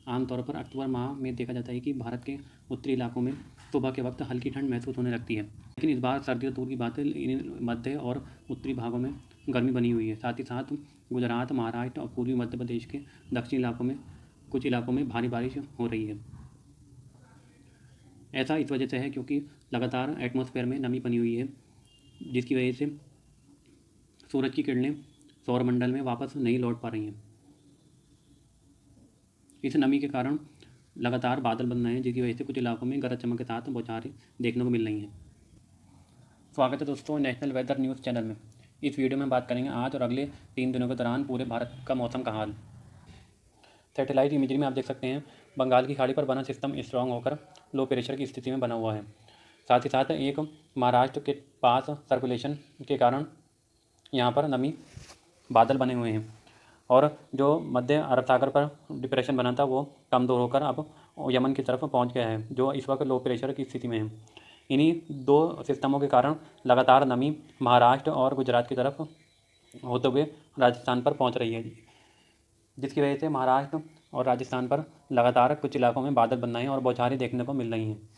आमतौर पर अक्टूबर माह में देखा जाता है कि भारत के उत्तरी इलाकों में सुबह के वक्त हल्की ठंड महसूस होने लगती है, लेकिन इस बार सर्दियों दूर की बात है, इन मध्य और उत्तरी भागों में गर्मी बनी हुई है। साथ ही साथ गुजरात, महाराष्ट्र और पूर्वी मध्य प्रदेश के दक्षिणी इलाकों में कुछ इलाकों में भारी बारिश हो रही है। ऐसा इस वजह से है क्योंकि लगातार एटमॉस्फेयर में नमी बनी हुई है, जिसकी वजह से सूरज की किरणें सौरमंडल में वापस नहीं लौट पा रही हैं। इस नमी के कारण लगातार बादल बन रहे हैं, जिसकी वजह से कुछ इलाकों में गरज चमक के साथ बौछारें देखने को मिल रही हैं। स्वागत है दोस्तों नेशनल वेदर न्यूज़ चैनल में। इस वीडियो में बात करेंगे आज और अगले 3 दिनों के दौरान पूरे भारत का मौसम का हाल। सैटेलाइट इमेजरी में आप देख सकते हैं बंगाल की खाड़ी पर बना सिस्टम स्ट्रांग होकर लो प्रेशर की स्थिति में बना हुआ है। साथ ही साथ एक महाराष्ट्र के पास सर्कुलेशन के कारण यहाँ पर नमी बादल बने हुए हैं और जो मध्य अरब सागर पर डिप्रेशन बना था वो कमज़ोर होकर अब यमन की तरफ पहुँच गया है, जो इस वक्त लो प्रेशर की स्थिति में है। इन्हीं दो सिस्टमों के कारण लगातार नमी महाराष्ट्र और गुजरात की तरफ होते हुए राजस्थान पर पहुँच रही है, जिसकी वजह से महाराष्ट्र और राजस्थान पर लगातार कुछ इलाकों में बादल बन रहे हैं और बौछारें देखने को मिल रही हैं।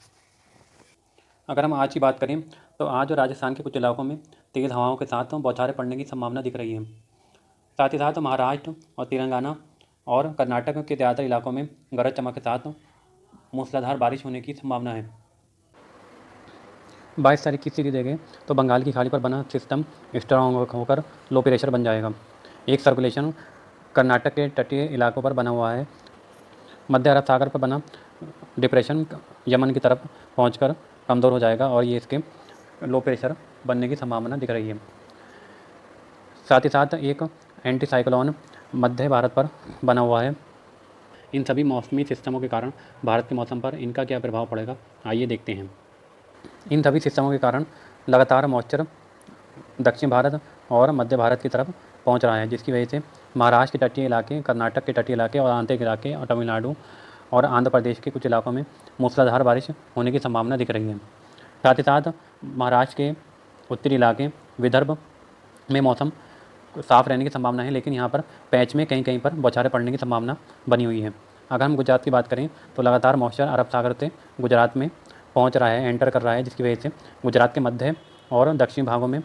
अगर हम आज की बात करें तो आज राजस्थान के कुछ इलाकों में तेज़ हवाओं के साथ बौछारें पड़ने की संभावना दिख रही है। साथ ही साथ महाराष्ट्र और तेलंगाना और कर्नाटक के ज़्यादातर इलाकों में गरज चमक के साथ मूसलाधार बारिश होने की संभावना है। 22 तारीख की स्थिति देखें तो बंगाल की खाड़ी पर बना सिस्टम स्ट्रांग होकर लो प्रेशर बन जाएगा। एक सर्कुलेशन कर्नाटक के तटीय इलाकों पर बना हुआ है। मध्य अरब सागर पर बना डिप्रेशन यमन की तरफ पहुंचकर कमज़ोर हो जाएगा और ये इसके लो प्रेशर बनने की संभावना दिख रही है। साथ ही साथ एक एंटी साइक्लोन मध्य भारत पर बना हुआ है। इन सभी मौसमी सिस्टमों के कारण भारत के मौसम पर इनका क्या प्रभाव पड़ेगा, आइए देखते हैं। इन सभी सिस्टमों के कारण लगातार मॉइस्चर दक्षिण भारत और मध्य भारत की तरफ पहुंच रहा है, जिसकी वजह से महाराष्ट्र के तटीय इलाके, कर्नाटक के तटीय इलाके और आंतरिक इलाके और तमिलनाडु और आंध्र प्रदेश के कुछ इलाकों में मूसलाधार बारिश होने की संभावना दिख रही है। साथ ही साथ महाराष्ट्र के उत्तरी इलाके, विदर्भ में मौसम साफ़ रहने की संभावना है, लेकिन यहाँ पर पैच में कहीं कहीं पर बौछारें पड़ने की संभावना बनी हुई है। अगर हम गुजरात की बात करें तो लगातार मॉइस्चर अरब सागर से गुजरात में पहुँच रहा है, एंटर कर रहा है, जिसकी वजह से गुजरात के मध्य और दक्षिणी भागों में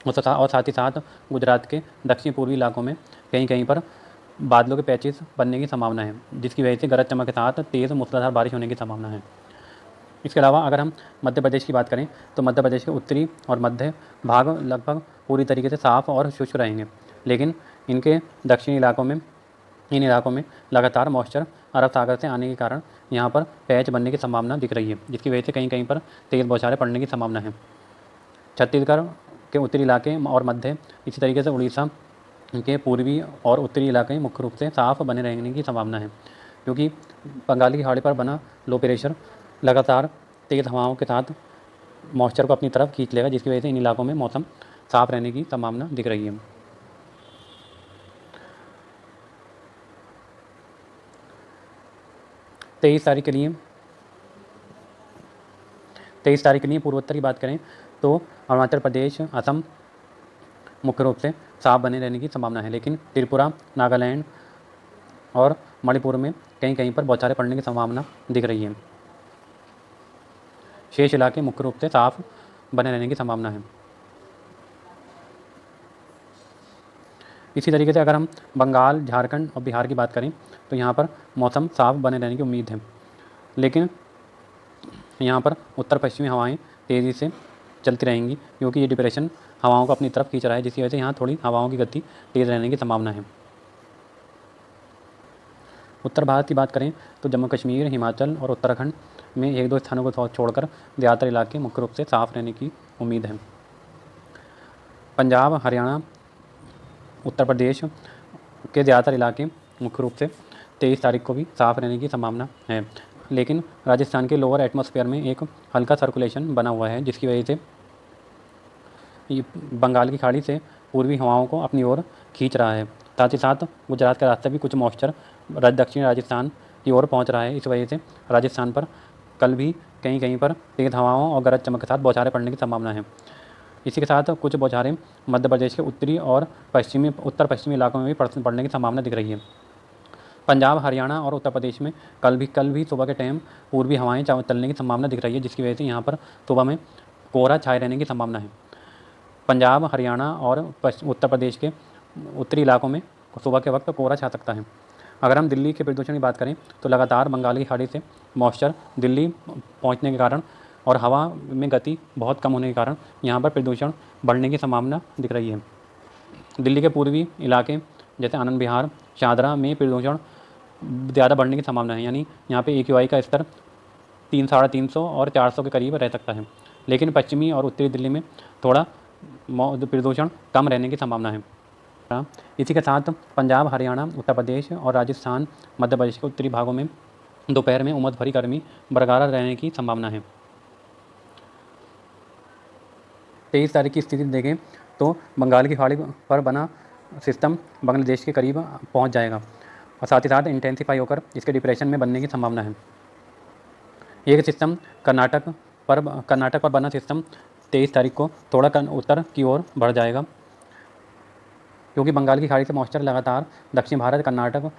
और साथ ही साथ गुजरात के दक्षिण पूर्वी इलाकों में कहीं कहीं पर बादलों के पैचेस बनने की संभावना है, जिसकी वजह से गरज चमक के साथ तेज़ मूसलाधार बारिश होने की संभावना है। इसके अलावा अगर हम मध्य प्रदेश की बात करें तो मध्य प्रदेश के उत्तरी और मध्य भाग लगभग पूरी तरीके से साफ़ और शुष्क रहेंगे, लेकिन इनके दक्षिणी इलाकों में इन इलाकों में लगातार मॉइस्चर अरब सागर से आने के कारण यहाँ पर पैच बनने की संभावना दिख रही है, जिसकी वजह से कहीं कहीं पर तेज़ बौछारें पड़ने की संभावना है। छत्तीसगढ़ के उत्तरी इलाके और मध्य, इसी तरीके से उड़ीसा के पूर्वी और उत्तरी इलाके मुख्य रूप से साफ़ बने रहने की संभावना है, क्योंकि बंगाल की खाड़ी पर बना लो प्रेशर लगातार तेज़ हवाओं के साथ मॉइस्चर को अपनी तरफ खींच लेगा, जिसकी वजह से इन इलाकों में मौसम साफ़ रहने की संभावना दिख रही है। तेईस तारीख के लिए पूर्वोत्तर की बात करें तो अरुणाचल प्रदेश, असम मुख्य रूप से साफ बने रहने की संभावना है, लेकिन त्रिपुरा, नागालैंड और मणिपुर में कहीं कहीं पर बौछारें पड़ने की संभावना दिख रही है। शेष इलाके मुख्य रूप से साफ बने रहने की संभावना है। इसी तरीके से अगर हम बंगाल, झारखंड और बिहार की बात करें तो यहाँ पर मौसम साफ बने रहने की उम्मीद है, लेकिन यहाँ पर उत्तर पश्चिमी हवाएं तेज़ी से चलती रहेंगी, क्योंकि ये डिप्रेशन हवाओं को अपनी तरफ खींच रहा है, जिसकी वजह से यहाँ थोड़ी हवाओं की गति तेज़ रहने की संभावना है। उत्तर भारत की बात करें तो जम्मू कश्मीर, हिमाचल और उत्तराखंड में एक दो स्थानों को छोड़कर ज़्यादातर इलाके मुख्य रूप से साफ रहने की उम्मीद है। पंजाब, हरियाणा, उत्तर प्रदेश के ज़्यादातर इलाके मुख्य रूप से 23 तारीख को भी साफ रहने की संभावना है, लेकिन राजस्थान के लोअर एटमॉस्फेयर में एक हल्का सर्कुलेशन बना हुआ है, जिसकी वजह से ये बंगाल की खाड़ी से पूर्वी हवाओं को अपनी ओर खींच रहा है। साथ ही साथ गुजरात का रास्ता भी कुछ मॉइस्चर दक्षिणी राजस्थान की ओर पहुंच रहा है। इस वजह से राजस्थान पर कल भी कहीं कहीं पर तेज़ हवाओं और गरज चमक के साथ बौछारें पड़ने की संभावना है। इसी के साथ कुछ बौछारें मध्य प्रदेश के उत्तरी और उत्तर पश्चिमी इलाकों में भी पड़ने की संभावना दिख रही है। पंजाब, हरियाणा और उत्तर प्रदेश में कल भी सुबह के टाइम पूर्वी हवाएं चलने की संभावना दिख रही है, जिसकी वजह से यहाँ पर सुबह में कोहरा छाए रहने की संभावना है। पंजाब, हरियाणा और उत्तर प्रदेश के उत्तरी इलाकों में सुबह के वक्त कोहरा छा सकता है। अगर हम दिल्ली के प्रदूषण की बात करें तो लगातार बंगाल की खाड़ी से मॉइस्चर दिल्ली पहुंचने के कारण और हवा में गति बहुत कम होने के कारण यहाँ पर प्रदूषण बढ़ने की संभावना दिख रही है। दिल्ली के पूर्वी इलाके जैसे आनंद विहार, शाहदरा में प्रदूषण ज़्यादा बढ़ने की संभावना है, यानी यहाँ पे AQI का स्तर 300-350 और 400 के करीब रह सकता है। लेकिन पश्चिमी और उत्तरी दिल्ली में थोड़ा प्रदूषण कम रहने की संभावना है। इसी के साथ पंजाब, हरियाणा, उत्तर प्रदेश और राजस्थान, मध्य प्रदेश के उत्तरी भागों में दोपहर में उमस भरी गर्मी बरकरार रहने की संभावना है। 23 तारीख की स्थिति देखें तो बंगाल की खाड़ी पर बना सिस्टम बांग्लादेश के करीब पहुंच जाएगा और साथ ही साथ इंटेंसिफाई होकर इसके डिप्रेशन में बनने की संभावना है। एक सिस्टम कर्नाटक पर बना सिस्टम 23 तारीख को थोड़ा उत्तर की ओर बढ़ जाएगा, क्योंकि बंगाल की खाड़ी से मॉइस्चर लगातार दक्षिण भारत, कर्नाटक,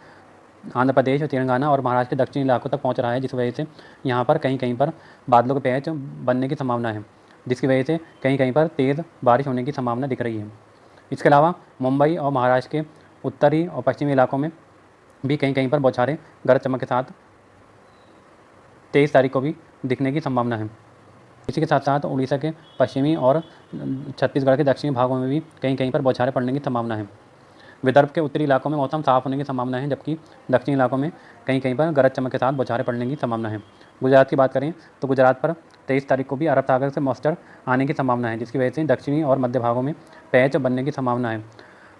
आंध्र प्रदेश, तेलंगाना और महाराष्ट्र के दक्षिणी इलाकों तक पहुंच रहा है, जिस वजह से यहाँ पर कहीं कहीं पर बादलों के पैच बनने की संभावना है, जिसकी वजह से कहीं कहीं पर तेज़ बारिश होने की संभावना दिख रही है। इसके अलावा मुंबई और महाराष्ट्र के उत्तरी और पश्चिमी इलाकों में भी कहीं कहीं पर बौछारें गरज चमक के साथ 23 तारीख को भी दिखने की संभावना है। इसी के साथ साथ उड़ीसा के पश्चिमी और छत्तीसगढ़ के दक्षिणी भागों में भी कहीं कहीं पर बौछारें पड़ने की संभावना है। विदर्भ के उत्तरी इलाकों में मौसम साफ होने की संभावना है, जबकि दक्षिणी इलाकों में कहीं कहीं पर गरज चमक के साथ बौछारें पड़ने की संभावना है। गुजरात की बात करें तो गुजरात पर 23 तारीख को भी अरब सागर से मॉइस्चर आने की संभावना है, जिसकी वजह से दक्षिणी और मध्य भागों में पैच बनने की संभावना है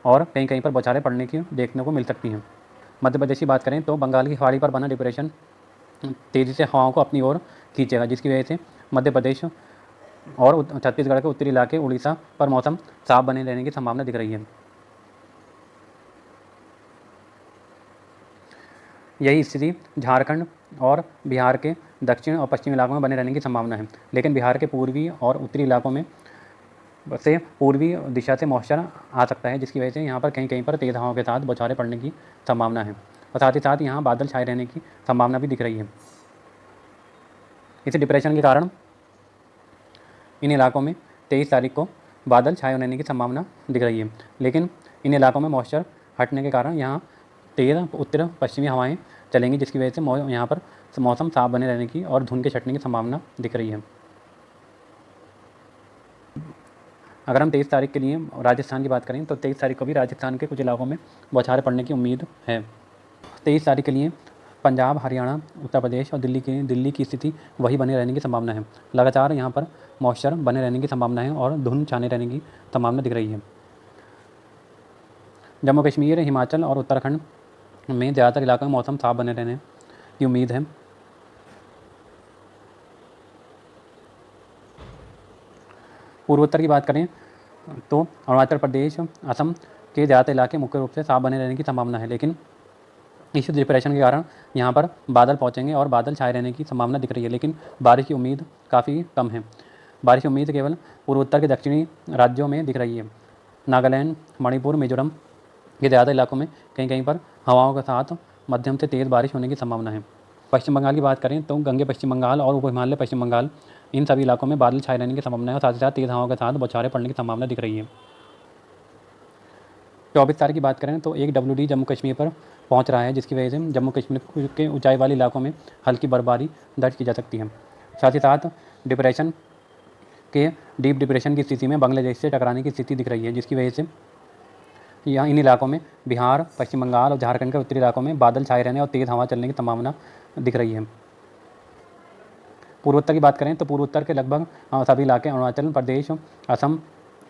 और कहीं कहीं पर बौछारें पड़ने की देखने को मिल सकती हैं। मध्य प्रदेश की बात करें तो बंगाल की खाड़ी पर बना डिप्रेशन तेज़ी से हवाओं को अपनी ओर खींचेगा, जिसकी वजह से मध्य प्रदेश और छत्तीसगढ़ के उत्तरी इलाके, उड़ीसा पर मौसम साफ बने रहने की संभावना दिख रही है। यही स्थिति झारखंड और बिहार के दक्षिण और पश्चिमी इलाकों में बने रहने की संभावना है, लेकिन बिहार के पूर्वी और उत्तरी इलाकों में से पूर्वी दिशा से मॉइस्चर आ सकता है, जिसकी वजह से यहाँ पर कहीं कहीं पर तेज़ हवाओं के साथ बौछारें पड़ने की संभावना है और साथ ही साथ यहाँ बादल छाए रहने की संभावना भी दिख रही है। इस डिप्रेशन के कारण इन इलाकों में 23 तारीख को बादल छाए रहने की संभावना दिख रही है, लेकिन इन इलाकों में मॉइस्चर हटने के कारण यहाँ तेज़ उत्तर पश्चिमी हवाएं चलेंगी, जिसकी वजह से यहाँ पर मौसम साफ बने रहने की और धुंध के छटने की संभावना दिख रही है। अगर हम 23 तारीख के लिए राजस्थान की बात करें तो 23 तारीख को भी राजस्थान के कुछ इलाकों में बौछारें पड़ने की उम्मीद है। 23 तारीख के लिए पंजाब, हरियाणा, उत्तर प्रदेश और दिल्ली की स्थिति वही बने रहने की संभावना है। लगातार यहाँ पर मॉइस्चर बने रहने की संभावना है और धुंध छाने रहने की संभावना दिख रही है। जम्मू कश्मीर, हिमाचल और उत्तराखंड में ज़्यादातर इलाकों में मौसम साफ बने रहने की उम्मीद है। पूर्वोत्तर की बात करें तो अरुणाचल प्रदेश, असम के ज़्यादातर इलाके मुख्य रूप से साफ बने रहने की संभावना है, लेकिन इस डिप्रेशन के कारण यहाँ पर बादल पहुँचेंगे और बादल छाए रहने की संभावना दिख रही है, लेकिन बारिश की उम्मीद काफ़ी कम है। बारिश की उम्मीद केवल पूर्वोत्तर के दक्षिणी राज्यों में दिख रही है। नागालैंड, मणिपुर, मिजोरम के ज़्यादा इलाकों में कहीं कहीं पर हवाओं के साथ मध्यम से तेज़ बारिश होने की संभावना है। पश्चिम बंगाल की बात करें तो गंगे पश्चिम बंगाल और उप हिमालय पश्चिम बंगाल, इन सभी इलाकों में बादल छाए रहने की संभावना है और साथ ही साथ तेज़ हवाओं के साथ बौछारें पड़ने की संभावना दिख रही है। 24 तारीख की बात करें तो एक WD जम्मू कश्मीर पर पहुंच रहा है, जिसकी वजह से जम्मू कश्मीर के ऊंचाई वाले इलाकों में हल्की बर्फबारी दर्ज की जा सकती है। साथ ही साथ डीप डिप्रेशन की स्थिति में बांग्लादेश से टकराने की स्थिति दिख रही है, जिसकी वजह से यहाँ इन इलाकों में बिहार, पश्चिम बंगाल और झारखंड के उत्तरी इलाकों में बादल छाए रहने और तेज़ हवा चलने की संभावना दिख रही है। पूर्वोत्तर की बात करें तो पूर्वोत्तर के लगभग सभी इलाके, अरुणाचल प्रदेश, असम,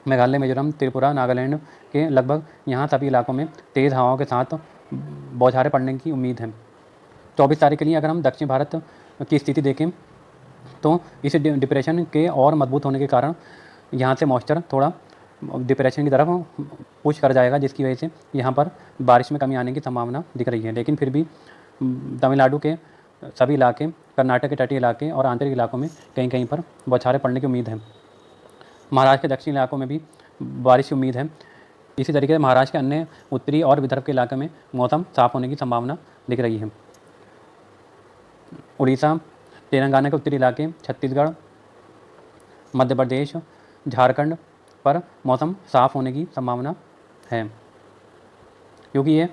मेघालय, मिजोरम, त्रिपुरा, नागालैंड के लगभग यहाँ सभी इलाकों में तेज़ हवाओं के साथ बौछारें पड़ने की उम्मीद है। 24 तारीख के लिए अगर हम दक्षिण भारत की स्थिति देखें तो इस डिप्रेशन के और मजबूत होने के कारण यहाँ से मॉइस्चर थोड़ा डिप्रेशन की तरफ पुश कर जाएगा, जिसकी वजह से यहाँ पर बारिश में कमी आने की संभावना दिख रही है। लेकिन फिर भी तमिलनाडु के सभी इलाके, कर्नाटक के तटीय इलाके और आंतरिक इलाकों में कहीं कहीं पर बौछारें पड़ने की उम्मीद है। महाराष्ट्र के दक्षिणी इलाकों में भी बारिश की उम्मीद है। इसी तरीके से महाराष्ट्र के अन्य उत्तरी और विदर्भ के इलाके में मौसम साफ होने की संभावना दिख रही है। उड़ीसा, तेलंगाना के उत्तरी इलाके, छत्तीसगढ़, मध्य प्रदेश, झारखंड पर मौसम साफ़ होने की संभावना है, क्योंकि ये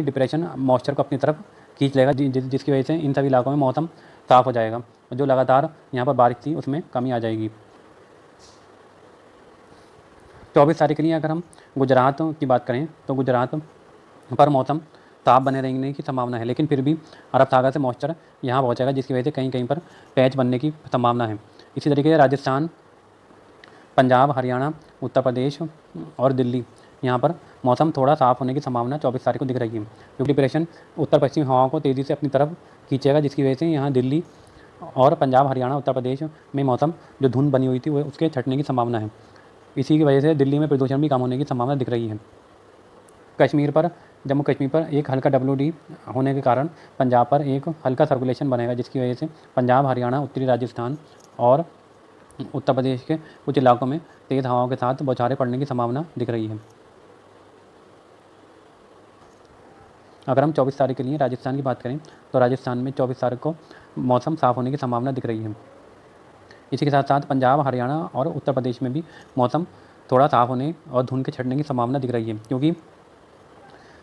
डिप्रेशन मॉइस्चर को अपनी तरफ खींच लेगा, जिसकी वजह से इन सभी इलाकों में मौसम साफ़ हो जाएगा और जो लगातार यहाँ पर बारिश थी उसमें कमी आ जाएगी। 24 तारीख के लिए अगर हम गुजरात की बात करें तो गुजरात पर मौसम साफ बने रहने की संभावना है, लेकिन फिर भी अरब सागर से मॉइस्चर यहाँ पहुँचेगा, जिसकी वजह से कहीं कहीं पर पैच बनने की संभावना है। इसी तरीके से राजस्थान, पंजाब, हरियाणा, उत्तर प्रदेश और दिल्ली, यहाँ पर मौसम थोड़ा साफ़ होने की संभावना 24 तारीख को दिख रही है, क्योंकि डिप्रेशन उत्तर पश्चिमी हवाओं को तेज़ी से अपनी तरफ खींचेगा, जिसकी वजह से यहाँ दिल्ली और पंजाब, हरियाणा, उत्तर प्रदेश में मौसम जो धुंध बनी हुई थी वो उसके छटने की संभावना है। इसी की वजह से दिल्ली में प्रदूषण भी कम होने की संभावना दिख रही है। जम्मू कश्मीर पर एक हल्का WD होने के कारण पंजाब पर एक हल्का सर्कुलेशन बनेगा, जिसकी वजह से पंजाब, हरियाणा, उत्तरी राजस्थान और उत्तर प्रदेश के कुछ इलाकों में तेज़ हवाओं के साथ बौछारें पड़ने की संभावना दिख रही है। अगर हम 24 तारीख के लिए राजस्थान की बात करें तो राजस्थान में 24 तारीख को मौसम साफ़ होने की संभावना दिख रही है। इसी के साथ साथ पंजाब, हरियाणा और उत्तर प्रदेश में भी मौसम थोड़ा साफ़ होने और धुंध के छटने की संभावना दिख रही है, क्योंकि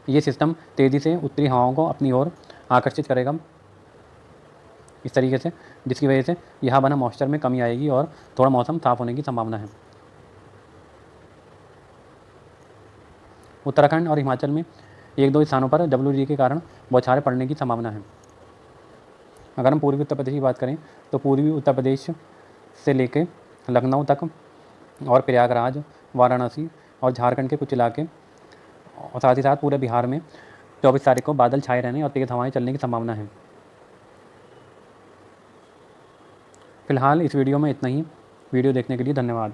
ये सिस्टम तेज़ी से उत्तरी हवाओं को अपनी ओर आकर्षित करेगा इस तरीके से, जिसकी वजह से यहाँ बना मॉइस्चर में कमी आएगी और थोड़ा मौसम साफ़ होने की संभावना है। उत्तराखंड और हिमाचल में 1-2 स्थानों पर WD के कारण बौछारें पड़ने की संभावना है। अगर हम पूर्वी उत्तर प्रदेश की बात करें तो पूर्वी उत्तर प्रदेश से लेकर लखनऊ तक और प्रयागराज, वाराणसी और झारखंड के कुछ इलाके और साथ ही साथ पूरे बिहार में 24 तारीख को बादल छाए रहने और तेज़ हवाएं चलने की संभावना है। फिलहाल इस वीडियो में इतना ही। वीडियो देखने के लिए धन्यवाद।